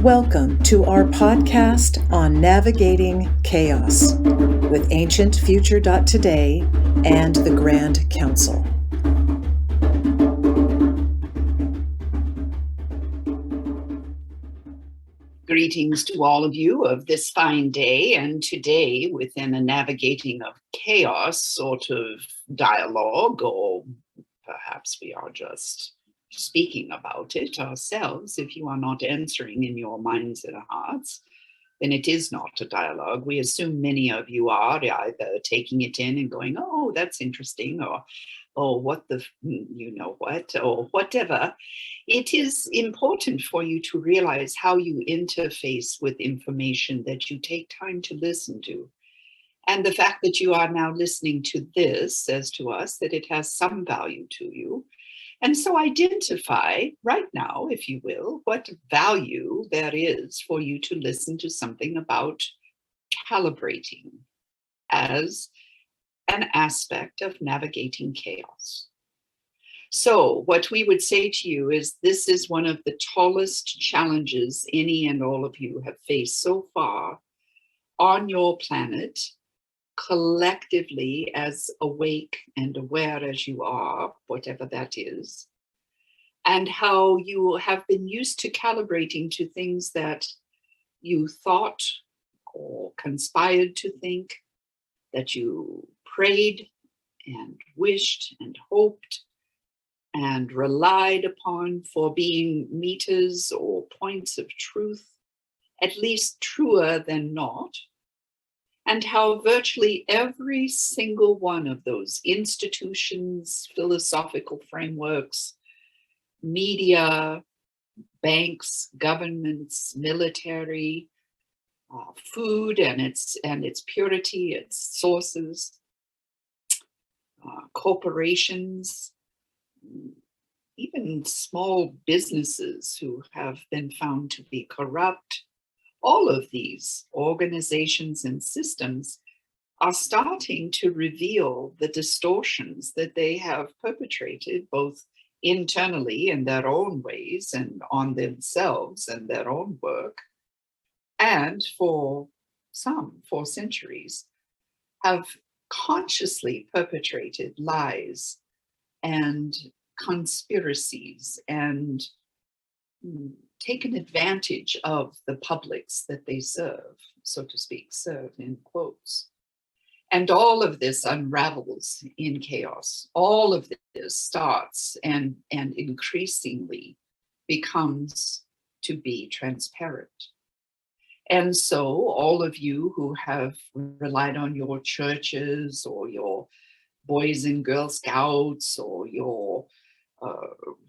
Welcome to our podcast on navigating chaos with AncientFuture.Today and the Grand Council. Greetings to all of you of this fine day, and today within a navigating of chaos sort of dialogue, or perhaps we are just speaking about it ourselves. If you are not answering in your minds and hearts, then it is not a dialogue. We assume many of you are either taking it in and going, oh, that's interesting, or what the, you know what, or whatever. It is important for you to realize how you interface with information that you take time to listen to. And the fact that you are now listening to this says to us that it has some value to you. And so identify right now, if you will, what value there is for you to listen to something about calibrating as an aspect of navigating chaos. So what we would say to you is this is one of the tallest challenges any and all of you have faced so far on your planet, collectively as awake and aware as you are, whatever that is, and how you have been used to calibrating to things that you thought or conspired to think, that you prayed and wished and hoped and relied upon for being meters or points of truth, at least truer than not, and how virtually every single one of those institutions, philosophical frameworks, media, banks, governments, military, food and its purity, its sources, corporations, even small businesses who have been found to be corrupt, all of these organizations and systems are starting to reveal the distortions that they have perpetrated, both internally in their own ways and on themselves and their own work, and for centuries, have consciously perpetrated lies and conspiracies and taken advantage of the publics that they serve, so to speak, serve in quotes. And all of this unravels in chaos. All of this starts and increasingly becomes to be transparent. And so all of you who have relied on your churches or your Boys and Girl Scouts or your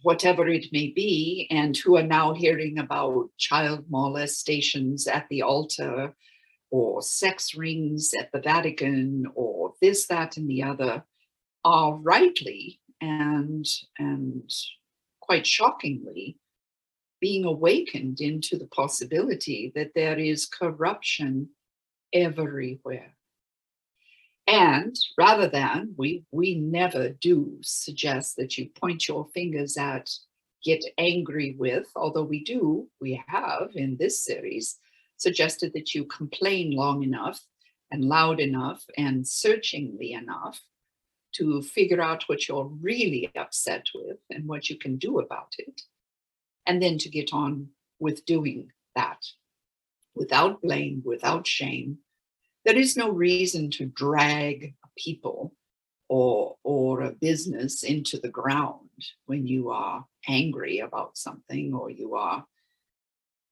whatever it may be, and who are now hearing about child molestations at the altar or sex rings at the Vatican or this, that, and the other, are rightly and quite shockingly being awakened into the possibility that there is corruption everywhere. And rather than, we never do suggest that you point your fingers at, get angry with, although we have in this series suggested that you complain long enough and loud enough and searchingly enough to figure out what you're really upset with and what you can do about it. And then to get on with doing that without blame, without shame. There is no reason to drag people or a business into the ground when you are angry about something, or you are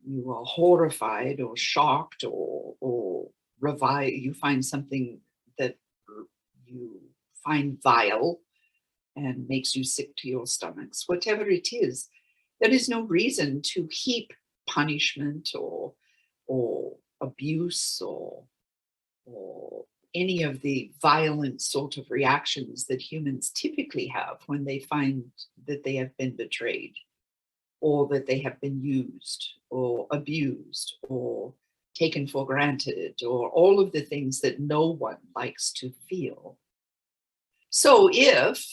horrified or shocked or you find something that you find vile and makes you sick to your stomachs. Whatever it is, there is no reason to heap punishment or abuse or any of the violent sort of reactions that humans typically have when they find that they have been betrayed, or that they have been used or abused or taken for granted, or all of the things that no one likes to feel. So if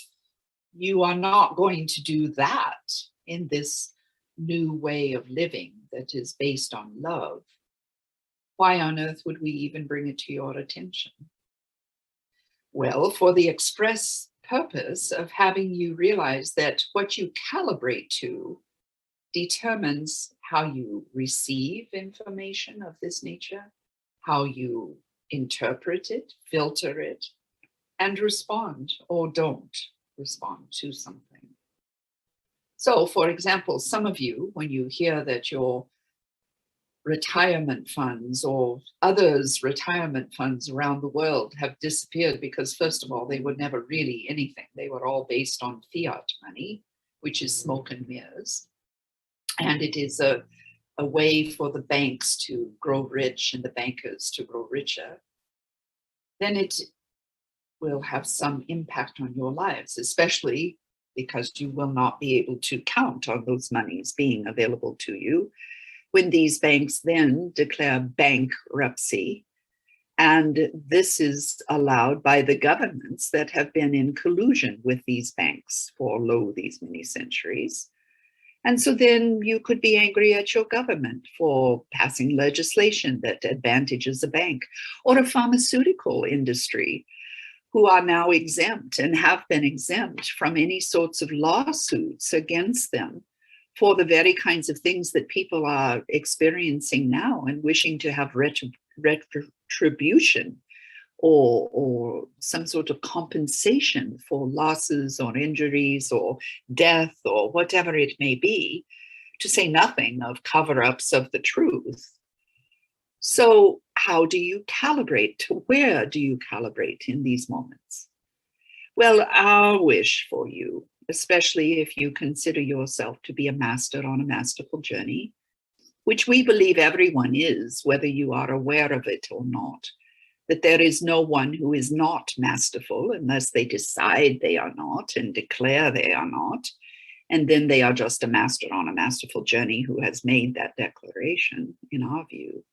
you are not going to do that in this new way of living, that is based on love, why on earth would we even bring it to your attention? Well, for the express purpose of having you realize that what you calibrate to determines how you receive information of this nature, how you interpret it, filter it, and respond or don't respond to something. So, for example, some of you, when you hear that your retirement funds or others' retirement funds around the world have disappeared because, first of all, they were never really anything. They were all based on fiat money, which is smoke and mirrors. And it is a way for the banks to grow rich and the bankers to grow richer. Then it will have some impact on your lives, especially because you will not be able to count on those monies being available to you when these banks then declare bankruptcy. And this is allowed by the governments that have been in collusion with these banks for these many centuries. And so then you could be angry at your government for passing legislation that advantages a bank, or a pharmaceutical industry who are now exempt and have been exempt from any sorts of lawsuits against them for the very kinds of things that people are experiencing now and wishing to have retribution or some sort of compensation for losses or injuries or death or whatever it may be, to say nothing of cover-ups of the truth. So how do you calibrate? To where do you calibrate in these moments? Well, our wish for you, especially if you consider yourself to be a master on a masterful journey, which we believe everyone is, whether you are aware of it or not, that there is no one who is not masterful unless they decide they are not and declare they are not. And then they are just a master on a masterful journey who has made that declaration, in our view.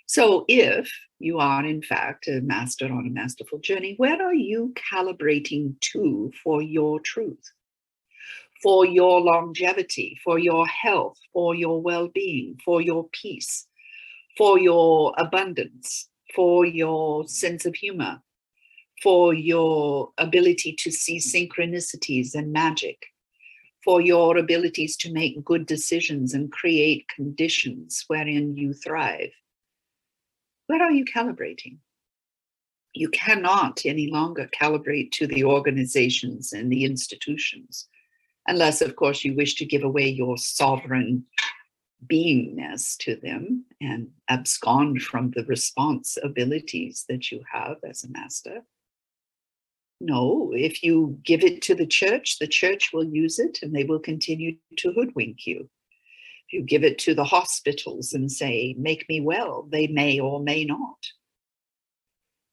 So if you are, in fact, a master on a masterful journey, where are you calibrating to for your truth, for your longevity, for your health, for your well-being, for your peace, for your abundance, for your sense of humor, for your ability to see synchronicities and magic, for your abilities to make good decisions and create conditions wherein you thrive? Where are you calibrating? You cannot any longer calibrate to the organizations and the institutions, unless, of course, you wish to give away your sovereign beingness to them and abscond from the responsibilities that you have as a master. No, if you give it to the church will use it and they will continue to hoodwink you. If you give it to the hospitals and say, make me well, they may or may not.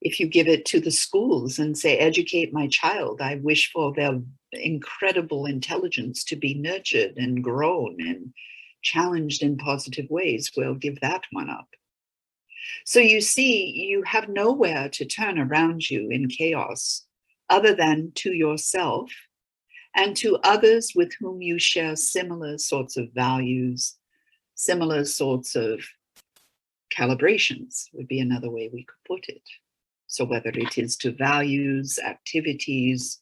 If you give it to the schools and say, educate my child, I wish for their incredible intelligence to be nurtured and grown and challenged in positive ways, well, give that one up. So you see, you have nowhere to turn around you in chaos other than to yourself and to others with whom you share similar sorts of values, similar sorts of calibrations would be another way we could put it. So whether it is to values, activities,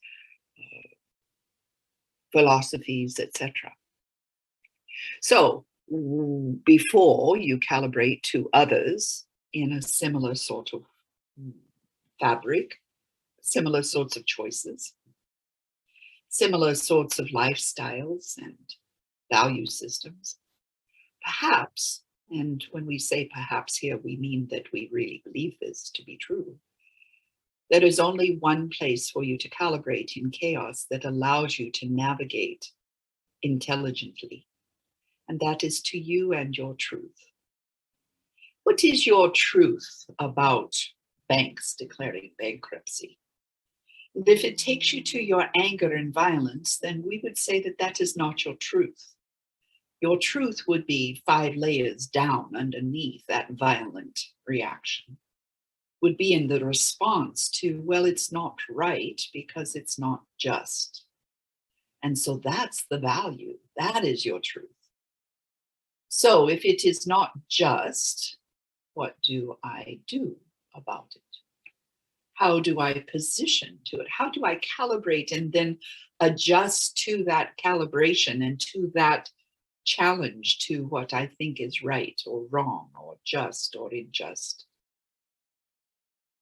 philosophies, etc. So before you calibrate to others in a similar sort of fabric, similar sorts of choices, similar sorts of lifestyles and value systems, perhaps, and when we say perhaps here, we mean that we really believe this to be true, there is only one place for you to calibrate in chaos that allows you to navigate intelligently, and that is to you and your truth. What is your truth about banks declaring bankruptcy? And if it takes you to your anger and violence, then we would say that that is not your truth. Your truth would be 5 layers down underneath that violent reaction, would be in the response to, well, it's not right because it's not just. And so that's the value. That is your truth. So if it is not just, what do I do about it? How do I position to it? How do I calibrate and then adjust to that calibration and to that challenge to what I think is right or wrong or just or unjust?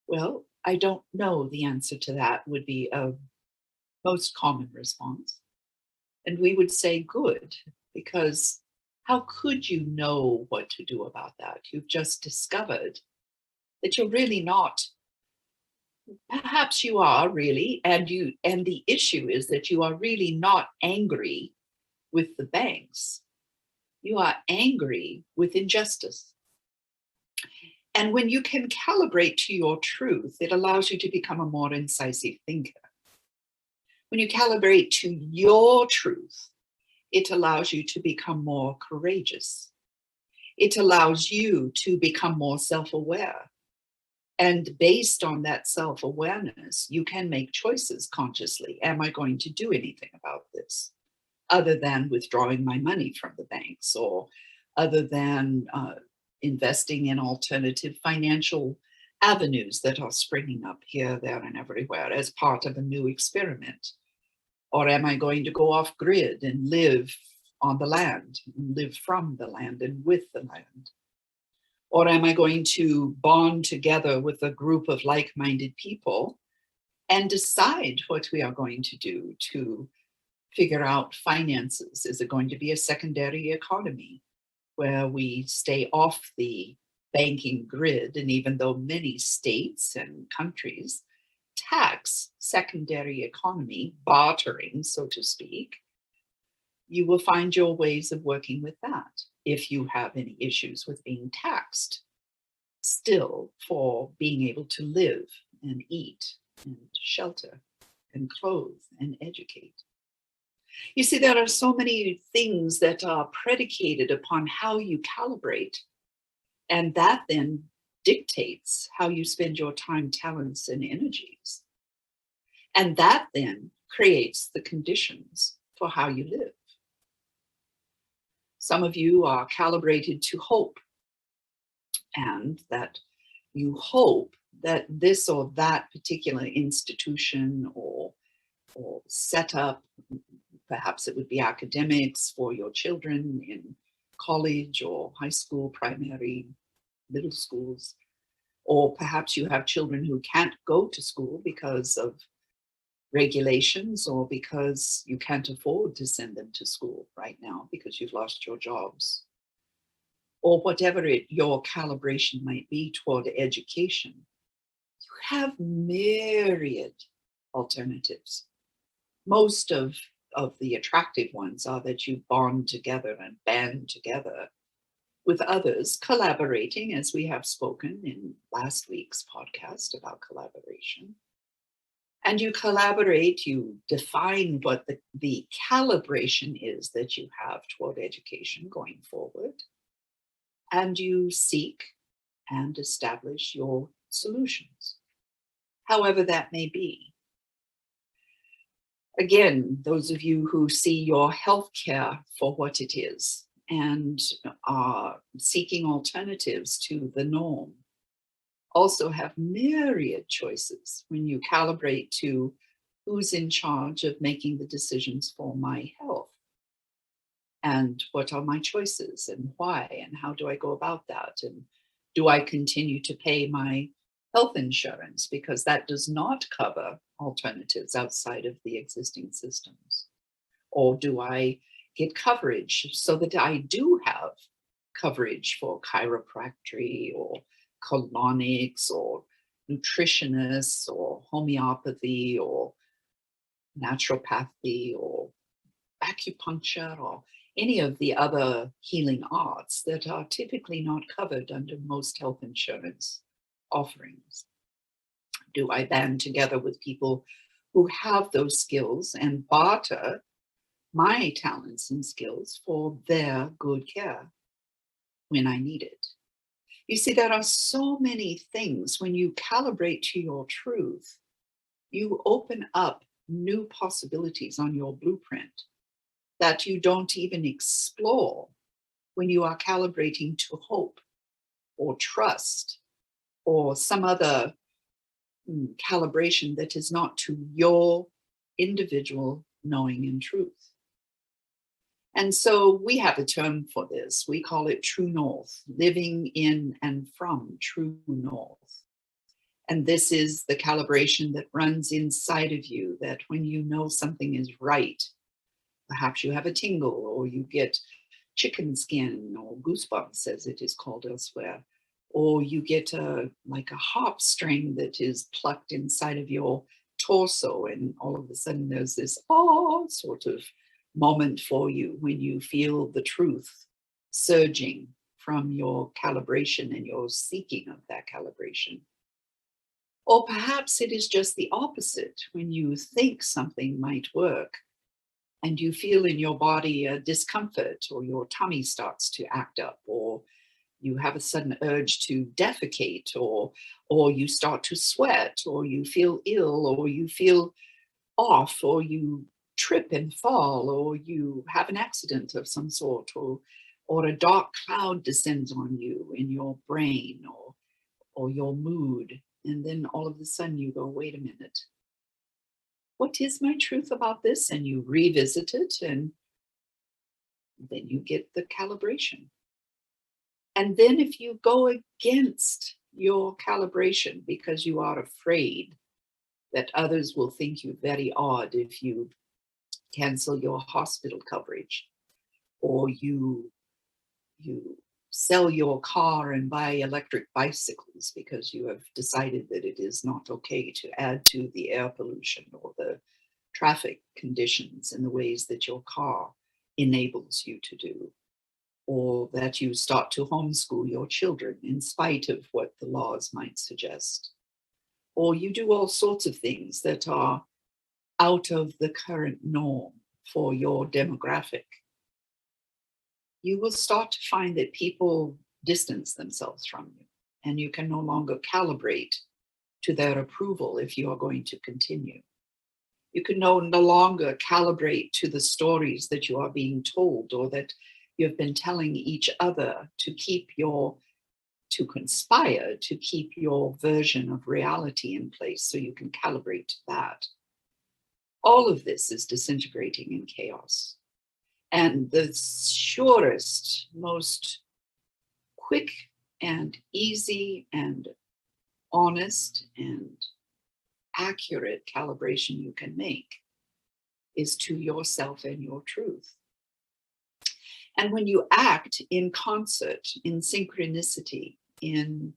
Well, I don't know the answer to that would be a most common response. And we would say good, because how could you know what to do about that? You've just discovered that you're really not. Perhaps you are really, and the issue is that you are really not angry with the banks. You are angry with injustice. And when you can calibrate to your truth, it allows you to become a more incisive thinker. When you calibrate to your truth, it allows you to become more courageous. It allows you to become more self-aware. And based on that self-awareness, you can make choices consciously. Am I going to do anything about this? Other than withdrawing my money from the banks, or other than investing in alternative financial avenues that are springing up here, there, and everywhere as part of a new experiment? Or am I going to go off grid and live on the land, and live from the land and with the land? Or am I going to bond together with a group of like-minded people and decide what we are going to do to figure out finances? Is it going to be a secondary economy where we stay off the banking grid? And even though many states and countries tax secondary economy, bartering, so to speak, you will find your ways of working with that if you have any issues with being taxed still for being able to live and eat and shelter and clothe and educate. You see, there are so many things that are predicated upon how you calibrate, and that then dictates how you spend your time, talents, and energies. And that then creates the conditions for how you live. Some of you are calibrated to hope, and that you hope that this or that particular institution or setup, perhaps it would be academics for your children in college or high school, primary, middle schools, or perhaps you have children who can't go to school because of regulations or because you can't afford to send them to school right now because you've lost your jobs, or whatever your calibration might be toward education. You have myriad alternatives. Most of the attractive ones are that you bond together and band together with others, collaborating, as we have spoken in last week's podcast about collaboration. And you collaborate, you define what the calibration is that you have toward education going forward, and you seek and establish your solutions, however that may be. Again, those of you who see your healthcare for what it is and are seeking alternatives to the norm also have myriad choices when you calibrate to who's in charge of making the decisions for my health, and what are my choices and why, and how do I go about that, and do I continue to pay my health insurance because that does not cover alternatives outside of the existing systems, or do I get coverage so that I do have coverage for chiropractic or colonics or nutritionists or homeopathy or naturopathy or acupuncture or any of the other healing arts that are typically not covered under most health insurance offerings? Do I band together with people who have those skills and barter my talents and skills for their good care when I need it? You see, there are so many things when you calibrate to your truth, you open up new possibilities on your blueprint that you don't even explore when you are calibrating to hope or trust or some other calibration that is not to your individual knowing and truth. And so we have a term for this. We call it true north, living in and from true north. And this is the calibration that runs inside of you, that when you know something is right, perhaps you have a tingle or you get chicken skin or goosebumps, as it is called elsewhere, or you get like a harp string that is plucked inside of your torso, and all of a sudden there's this sort of moment for you when you feel the truth surging from your calibration and your seeking of that calibration. Or perhaps it is just the opposite, when you think something might work and you feel in your body a discomfort, or your tummy starts to act up, or you have a sudden urge to defecate, or you start to sweat, or you feel ill, or you feel off, or you trip and fall, or you have an accident of some sort, or a dark cloud descends on you in your brain or your mood. And then all of a sudden you go, wait a minute, what is my truth about this? And you revisit it, and then you get the calibration. And then if you go against your calibration because you are afraid that others will think you very odd if you cancel your hospital coverage, or you sell your car and buy electric bicycles because you have decided that it is not okay to add to the air pollution or the traffic conditions in the ways that your car enables you to do, or that you start to homeschool your children in spite of what the laws might suggest, or you do all sorts of things that are out of the current norm for your demographic, you will start to find that people distance themselves from you, and you can no longer calibrate to their approval if you are going to continue. You can no longer calibrate to the stories that you are being told, or that you've been telling each other to conspire to keep your version of reality in place so you can calibrate to that. All of this is disintegrating in chaos. And the surest, most quick and easy and honest and accurate calibration you can make is to yourself and your truth. And when you act in concert, in synchronicity, in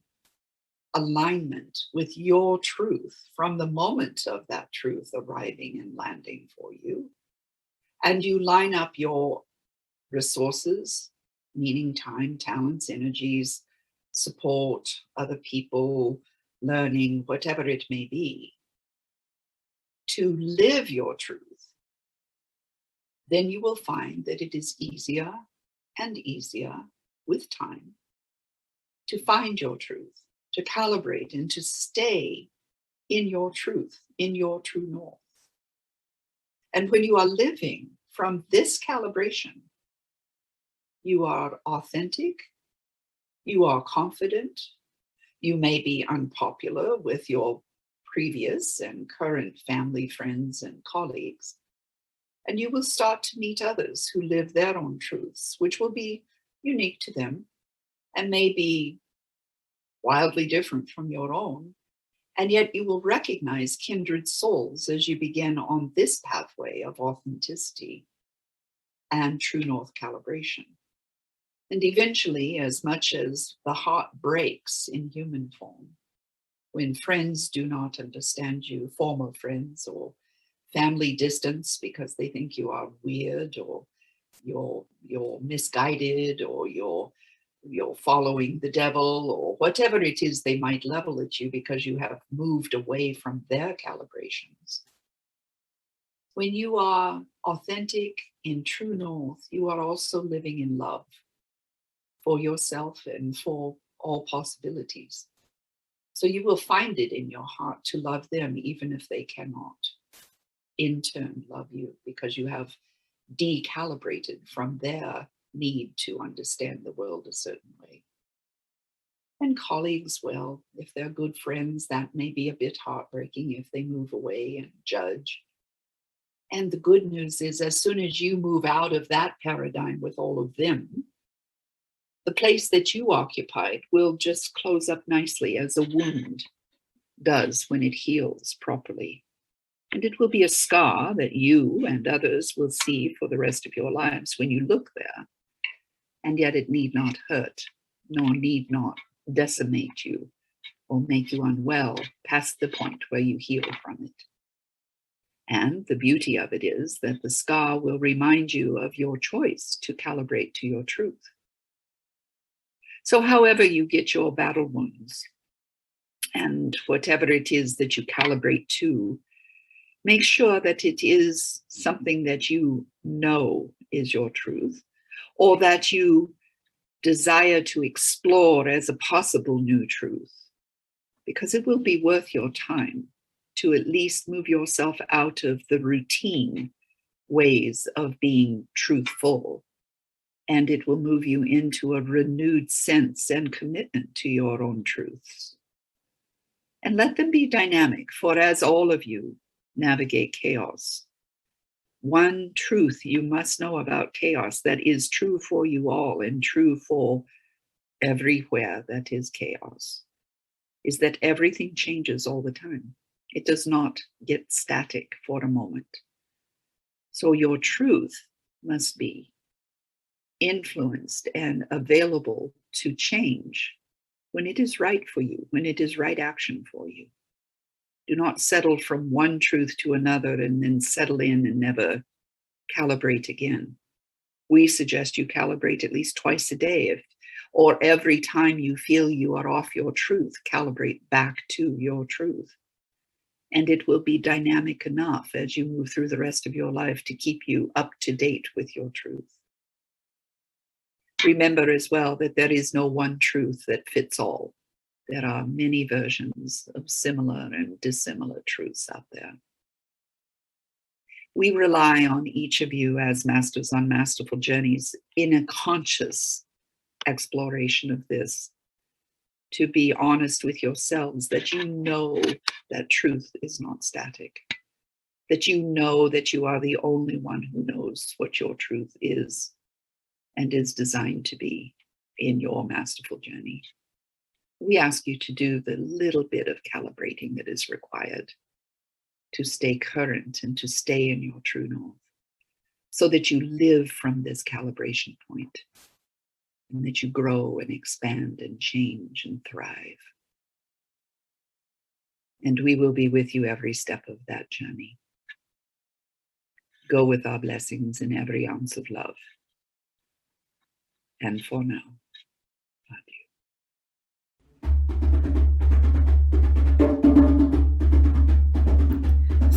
alignment with your truth from the moment of that truth arriving and landing for you, and you line up your resources, meaning time, talents, energies, support, other people, learning, whatever it may be, to live your truth, then you will find that it is easier and easier with time to find your truth, to calibrate and to stay in your truth, in your true north. And when you are living from this calibration, you are authentic, you are confident, you may be unpopular with your previous and current family, friends, and colleagues, and you will start to meet others who live their own truths, which will be unique to them and may be wildly different from your own. And yet you will recognize kindred souls as you begin on this pathway of authenticity and true north calibration. And eventually, as much as the heart breaks in human form, when friends do not understand you, former friends, or family distance because they think you are weird, or you're misguided, or you're following the devil, or whatever it is they might level at you because you have moved away from their calibrations. When you are authentic in true north, you are also living in love for yourself and for all possibilities. So you will find it in your heart to love them even if they cannot in turn love you, because you have decalibrated from their need to understand the world a certain way. And colleagues, well, if they're good friends, that may be a bit heartbreaking if they move away and judge. And the good news is, as soon as you move out of that paradigm with all of them, the place that you occupied will just close up nicely, as a wound does when it heals properly. And it will be a scar that you and others will see for the rest of your lives when you look there. And yet it need not hurt, nor need not decimate you or make you unwell past the point where you heal from it. And the beauty of it is that the scar will remind you of your choice to calibrate to your truth. So however you get your battle wounds, and whatever it is that you calibrate to, make sure that it is something that you know is your truth, or that you desire to explore as a possible new truth, because it will be worth your time to at least move yourself out of the routine ways of being truthful. And it will move you into a renewed sense and commitment to your own truths. And let them be dynamic, for as all of you navigate chaos, one truth you must know about chaos that is true for you all and true for everywhere that is chaos is that everything changes all the time. It does not get static for a moment. So your truth must be influenced and available to change when it is right for you, when it is right action for you. Do not settle from one truth to another and then settle in and never calibrate again. We suggest you calibrate at least twice a day, or every time you feel you are off your truth, calibrate back to your truth. And it will be dynamic enough as you move through the rest of your life to keep you up to date with your truth. Remember as well that there is no one truth that fits all. There are many versions of similar and dissimilar truths out there. We rely on each of you as masters on Masterful Journeys in a conscious exploration of this, to be honest with yourselves that you know that truth is not static, that you know that you are the only one who knows what your truth is and is designed to be in your masterful journey. We ask you to do the little bit of calibrating that is required to stay current and to stay in your true north, so that you live from this calibration point and that you grow and expand and change and thrive. And we will be with you every step of that journey. Go with our blessings in every ounce of love. And for now, adieu.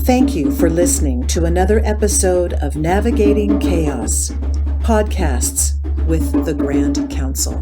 Thank you for listening to another episode of Navigating Chaos, podcasts with the Grand Council.